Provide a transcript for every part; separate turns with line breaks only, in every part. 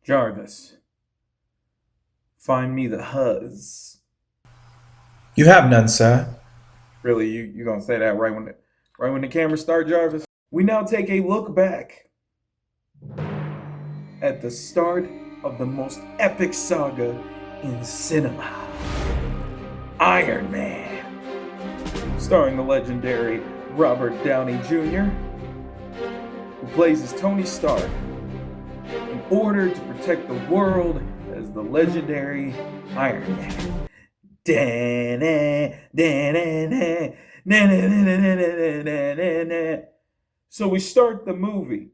Jarvis, find me the Huz.
You have none, sir.
Really, you gonna say that right when the camera start, Jarvis? We now take a look back at the start of the most epic saga in cinema, Iron Man, starring the legendary Robert Downey Jr., who plays as Tony Stark in order to protect the world as the legendary Iron Man. So we start the movie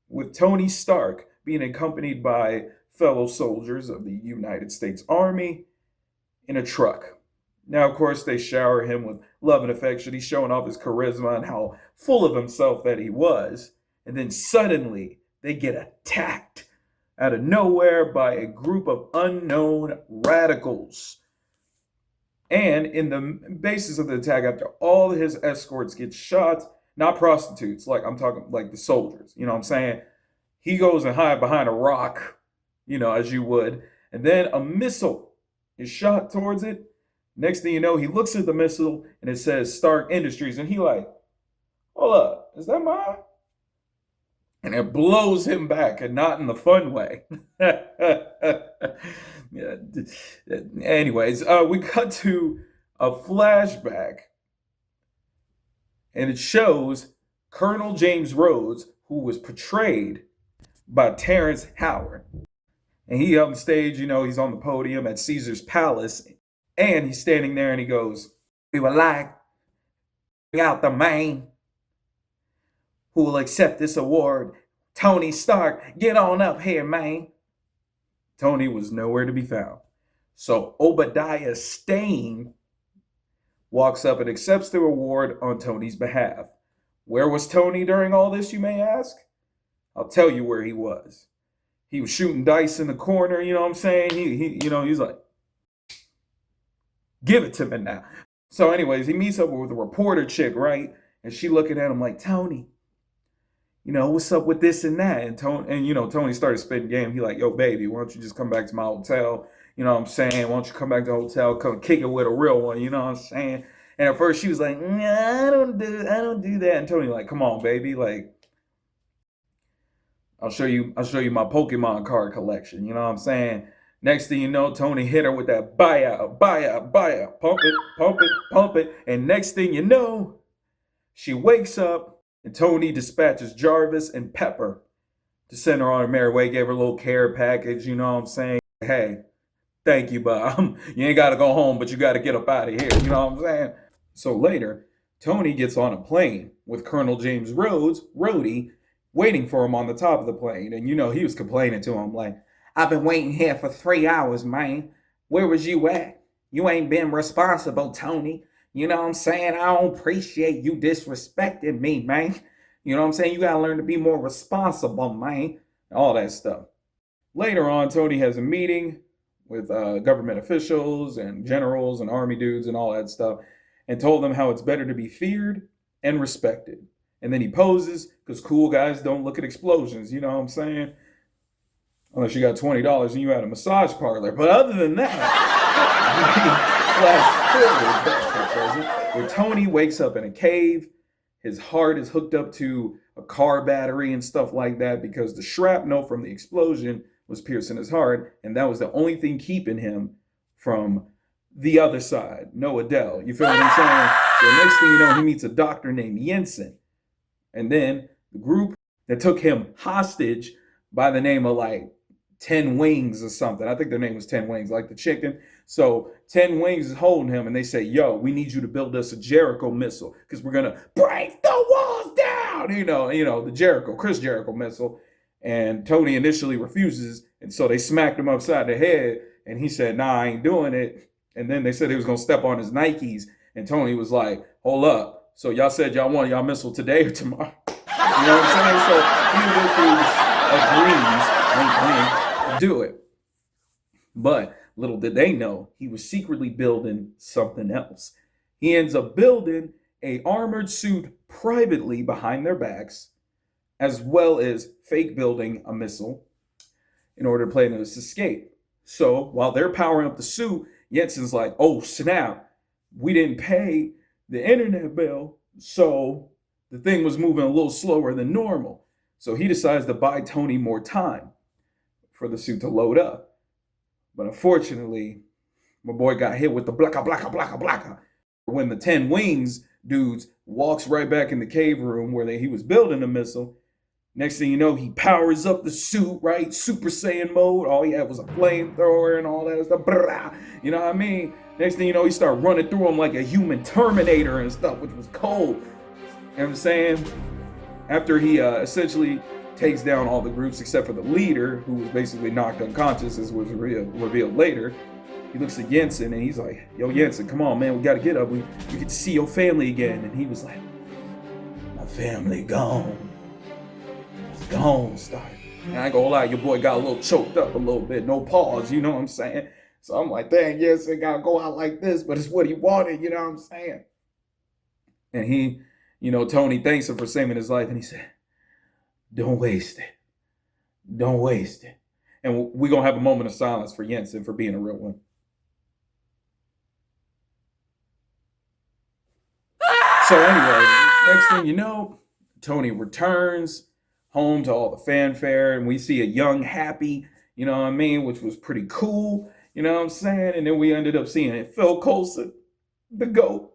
with Tony Stark being accompanied by fellow soldiers of the United States Army in a truck. Now, of course, they shower him with love and affection. He's showing off his charisma and how full of himself that he was. And then suddenly they get attacked out of nowhere by a group of unknown radicals. And in the basis of the attack, after all his escorts get shot, not prostitutes, like I'm talking like the soldiers, you know what I'm saying? He goes and hide behind a rock, as you would. And then a missile is shot towards it. Next thing you know, he looks at the missile and it says Stark Industries. And he like, hold up, is that mine? And it blows him back, and not in the fun way. Yeah. Anyways, we cut to a flashback, and it shows Colonel James Rhodes, who was portrayed by Terrence Howard. And he on stage, he's on the podium at Caesar's Palace, and he's standing there and he goes, "We would like to bring out the man who will accept this award. Tony Stark, get on up here, man." Tony was nowhere to be found. So Obadiah Stane walks up and accepts the award on Tony's behalf. Where was Tony during all this, you may ask? I'll tell you where he was. He was shooting dice in the corner, you know what I'm saying? He's like, give it to me now. So anyways, he meets up with a reporter chick, right? And she looking at him like, Tony, what's up with this and that? And Tony started spitting game. He like, yo, baby, why don't you just come back to my hotel? You know what I'm saying? Why don't you come back to the hotel, come kick it with a real one, you know what I'm saying? And at first she was like, nah, I don't do that. And Tony like, come on, baby, like, I'll show you my Pokemon card collection, you know what I'm saying? Next thing you know, Tony hit her with that buy out, pump it, pump it, pump it. And next thing you know, she wakes up and Tony dispatches Jarvis and Pepper to send her on her merry way, gave her a little care package, you know what I'm saying? Hey, thank you, but you ain't got to go home, but you got to get up out of here, you know what I'm saying? So later, Tony gets on a plane with Colonel James Rhodes, Rhodey, waiting for him on the top of the plane. And he was complaining to him like, I've been waiting here for 3 hours, man. Where was you at? You ain't been responsible, Tony. You know what I'm saying? I don't appreciate you disrespecting me, man. You know what I'm saying? You gotta learn to be more responsible, man. All that stuff. Later on, Tony has a meeting with government officials and generals and army dudes and all that stuff and told them how it's better to be feared and respected. And then he poses because cool guys don't look at explosions, you know what I'm saying? Unless you got $20 and you had a massage parlor. But other than that, flash forward where Tony wakes up in a cave. His heart is hooked up to a car battery and stuff like that because the shrapnel from the explosion was piercing his heart, and that was the only thing keeping him from the other side. No Adele. You feel what I'm saying? So next thing you know, he meets a doctor named Jensen. And then the group that took him hostage by the name of like 10 Wings or something. I think their name was 10 Wings, like the chicken. So 10 Wings is holding him and they say, yo, we need you to build us a Jericho missile because we're going to break the walls down. The Jericho, Chris Jericho missile. And Tony initially refuses. And so they smacked him upside the head. And he said, nah, I ain't doing it. And then they said he was going to step on his Nikes. And Tony was like, hold up. So y'all said y'all want y'all missile today or tomorrow. You know what I'm saying? So he agrees, to do it. But little did they know, he was secretly building something else. He ends up building a armored suit privately behind their backs, as well as fake building a missile. in order to plan this escape. So while they're powering up the suit, Jensen's like, oh snap, we didn't pay the internet bill, so the thing was moving a little slower than normal. So he decides to buy Tony more time for the suit to load up. But unfortunately, my boy got hit with the blacka, blacka, blacka, blacka. When the 10 Wings dudes walks right back in the cave room where he was building the missile, next thing you know, he powers up the suit, right? Super Saiyan mode. All he had was a flamethrower and all that stuff. You know what I mean? Next thing you know, he started running through him like a human Terminator and stuff, which was cold. You know what I'm saying? After he essentially takes down all the groups except for the leader, who was basically knocked unconscious, as was revealed later, he looks at Jensen and he's like, yo, Jensen, come on, man, we gotta get up. We get to see your family again. And he was like, my family gone. It's gone, Stark. And I ain't gonna lie, your boy got a little choked up a little bit. No pause, you know what I'm saying? So I'm like, dang, Jensen gotta go out like this, but it's what he wanted, you know what I'm saying? And he, Tony thanks him for saving his life, and he said, don't waste it. Don't waste it. And we're going to have a moment of silence for Jensen for being a real one. So anyway, next thing you know, Tony returns home to all the fanfare, and we see a young Happy, you know what I mean, which was pretty cool, you know what I'm saying? And then we ended up seeing Phil Coulson, the GOAT,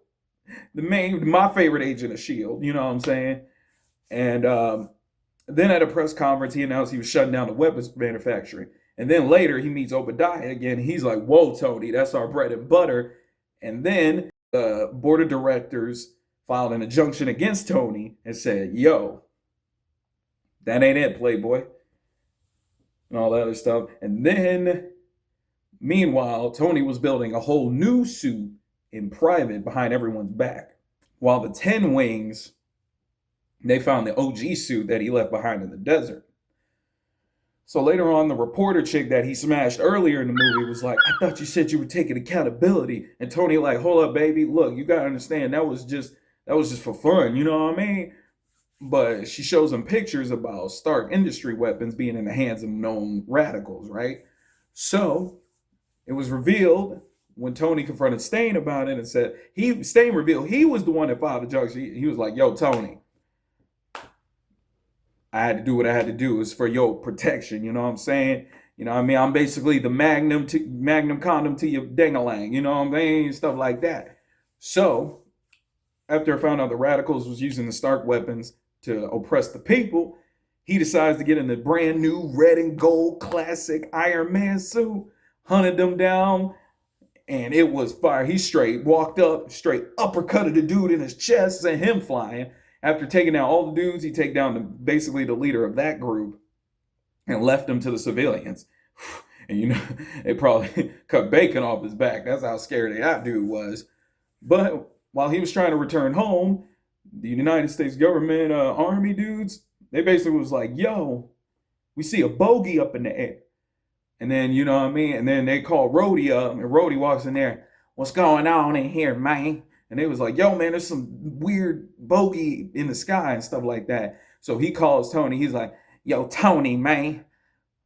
my favorite agent of S.H.I.E.L.D., you know what I'm saying? And then at a press conference, he announced he was shutting down the weapons manufacturing. And then later, he meets Obadiah again. He's like, whoa, Tony, that's our bread and butter. And then the board of directors filed an injunction against Tony and said, yo, that ain't it, Playboy. And all that other stuff. And then, meanwhile, Tony was building a whole new suit in private behind everyone's back. While the 10 Wings, they found the OG suit that he left behind in the desert. So later on, the reporter chick that he smashed earlier in the movie was like, I thought you said you were taking accountability. And Tony like, hold up, baby. Look, you got to understand, that was just for fun. You know what I mean? But she shows him pictures about Stark Industry weapons being in the hands of known radicals, right? So it was revealed when Tony confronted Stain about it and said, Stain revealed he was the one that filed the injunction. He was like, yo, Tony, I had to do what I had to do. It's for your protection. You know what I'm saying? You know what I mean? I'm basically the magnum condom to your ding-a-lang. You know what I mean? Stuff like that. So after I found out the radicals was using the Stark weapons to oppress the people, he decides to get in the brand new red and gold classic Iron Man suit, hunted them down, and it was fire. He walked up, straight uppercutted the dude in his chest, sent him flying. After taking down all the dudes, he take down basically the leader of that group and left him to the civilians. And they probably cut bacon off his back. That's how scared that dude was. But while he was trying to return home, the United States government army dudes, they basically was like, yo, we see a bogey up in the air. And then, you know what I mean? And then they call Rhodey up, and Rhodey walks in there. What's going on in here, man? And they was like, yo, man, there's some weird bogey in the sky and stuff like that. So he calls Tony. He's like, yo, Tony, man,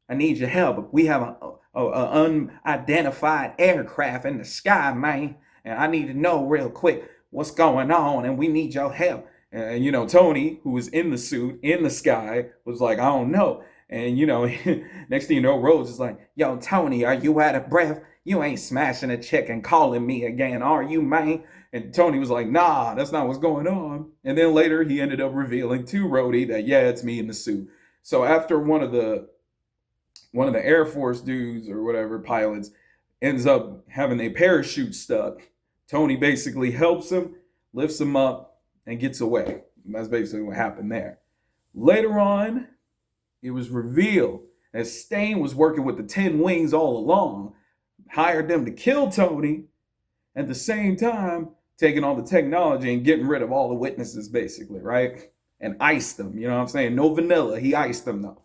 I need your help. We have an unidentified aircraft in the sky, man. And I need to know real quick what's going on, and we need your help. And, Tony, who was in the suit, in the sky, was like, I don't know. And, next thing you know, Rhodes is like, yo, Tony, are you out of breath? You ain't smashing a chick and calling me again, are you, man? And Tony was like, nah, that's not what's going on. And then later he ended up revealing to Rhodey that, yeah, it's me in the suit. So after one of the Air Force dudes or whatever, pilots, ends up having a parachute stuck, Tony basically helps him, lifts him up, and gets away. And that's basically what happened there. Later on, it was revealed that Stain was working with the 10 Wings all along, hired them to kill Tony, at the same time taking all the technology and getting rid of all the witnesses, basically, right? And iced them, you know what I'm saying? No vanilla, he iced them, though.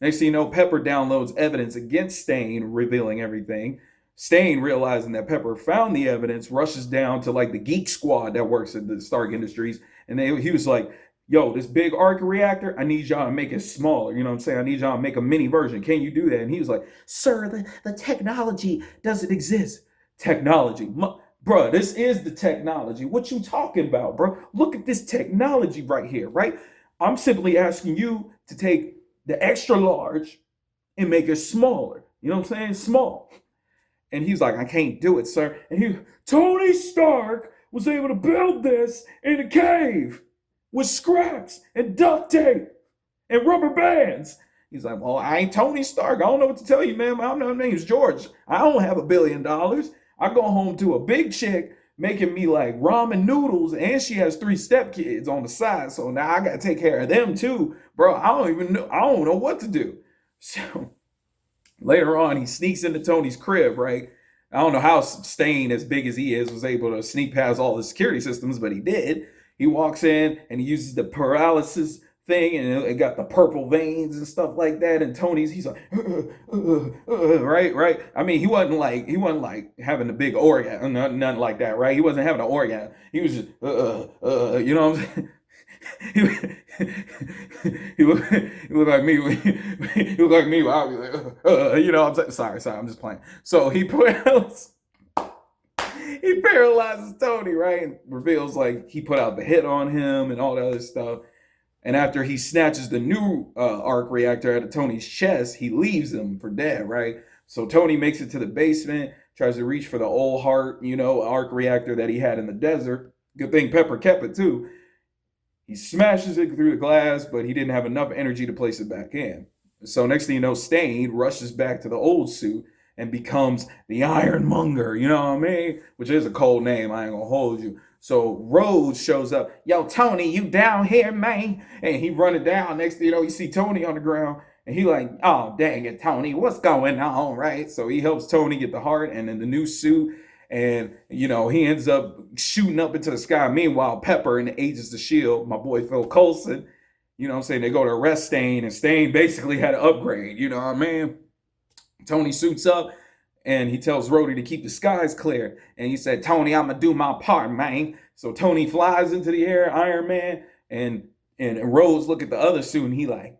Next thing you know, Pepper downloads evidence against Stain, revealing everything. Stain, realizing that Pepper found the evidence, rushes down to, like, the geek squad that works at the Stark Industries, and he was like, yo, this big arc reactor, I need y'all to make it smaller. You know what I'm saying? I need y'all to make a mini version. Can you do that? And he was like, sir, the technology doesn't exist. Technology. Bruh, this is the technology. What you talking about, bro? Look at this technology right here, right? I'm simply asking you to take the extra large and make it smaller. You know what I'm saying? Small. And he's like, I can't do it, sir. And Tony Stark was able to build this in a cave with scraps and duct tape and rubber bands. He's like, well, I ain't Tony Stark. I don't know what to tell you, man. My name's George. I don't have $1 billion. I go home to a big chick making me like ramen noodles, and she has 3 stepkids on the side. So now I gotta take care of them too, bro. I don't know what to do. So later on, he sneaks into Tony's crib, right? I don't know how Stane, as big as he is, was able to sneak past all the security systems, but he did. He walks in and he uses the paralysis thing, and it got the purple veins and stuff like that. And he's like, right. I mean, he wasn't like having a big orgasm, nothing like that, right? He wasn't having an orgasm. He was just, you know what I'm saying? He looked like me. He looked like me. I'll be like, you know. Sorry. I'm just playing. So he paralyzes Tony, right? And reveals like he put out the hit on him and all that other stuff. And after he snatches the new arc reactor out of Tony's chest, he leaves him for dead, right? So Tony makes it to the basement, tries to reach for the old heart, arc reactor that he had in the desert. Good thing Pepper kept it too. He smashes it through the glass, but he didn't have enough energy to place it back in. So next thing you know, Stane rushes back to the old suit and becomes the Ironmonger, you know what I mean? Which is a cold name, I ain't gonna hold you. So Rhodes shows up, yo, Tony, you down here, man? And he running down. Next thing you know, you see Tony on the ground, and he like, oh, dang it, Tony, what's going on, right? So he helps Tony get the heart and then the new suit. And, he ends up shooting up into the sky. Meanwhile, Pepper and Agents of S.H.I.E.L.D., my boy Phil Coulson, you know what I'm saying? They go to arrest Stane, and Stane basically had an upgrade, you know what I mean? Tony suits up, and he tells Rhodey to keep the skies clear. And he said, Tony, I'm going to do my part, man. So Tony flies into the air, Iron Man, and Rhodes look at the other suit, and he like,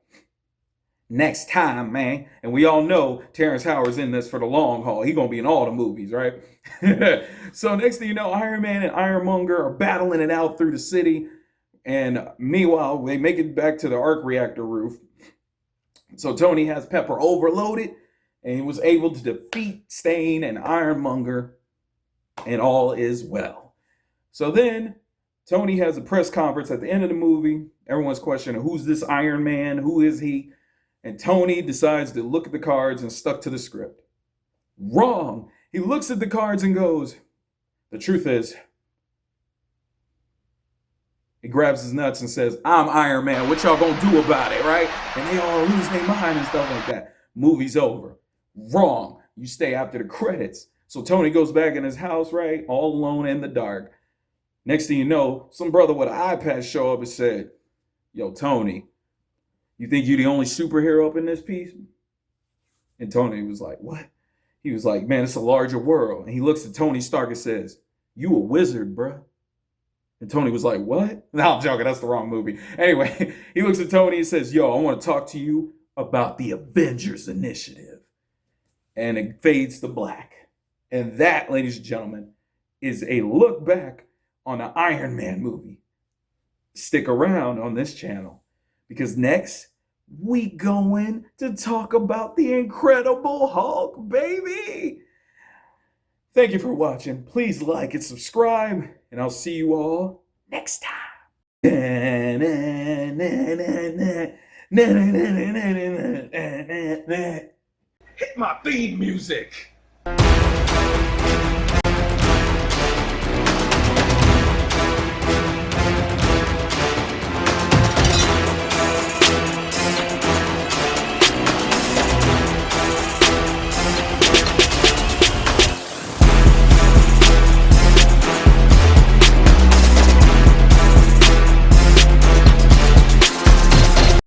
next time, man. And we all know Terrence Howard's in this for the long haul. He's going to be in all the movies, right? So next thing you know, Iron Man and Ironmonger are battling it out through the city. And meanwhile, they make it back to the arc reactor roof. So Tony has Pepper overloaded, and he was able to defeat Stane and Ironmonger, and all is well. So then Tony has a press conference at the end of the movie. Everyone's questioning, who's this Iron Man? Who is he? And Tony decides to look at the cards and stuck to the script. Wrong. He looks at the cards and goes, the truth is, he grabs his nuts and says, I'm Iron Man. What y'all gonna do about it, right? And they all lose their mind and stuff like that. Movie's over. Wrong. You stay after the credits. So Tony goes back in his house, right? All alone in the dark. Next thing you know, some brother with an eye patch show up and said, yo, Tony, you think you're the only superhero up in this piece? And Tony was like, what? He was like, man, it's a larger world. And he looks at Tony Stark and says, you a wizard, bruh. And Tony was like, what? No, I'm joking. That's the wrong movie. Anyway, he looks at Tony and says, yo, I want to talk to you about the Avengers Initiative. And it fades to black. And that, ladies and gentlemen, is a look back on the Iron Man movie. Stick around on this channel, because next we going to talk about the Incredible Hulk, baby. Thank you for watching. Please like and subscribe, and I'll see you all next time. Hit my theme music.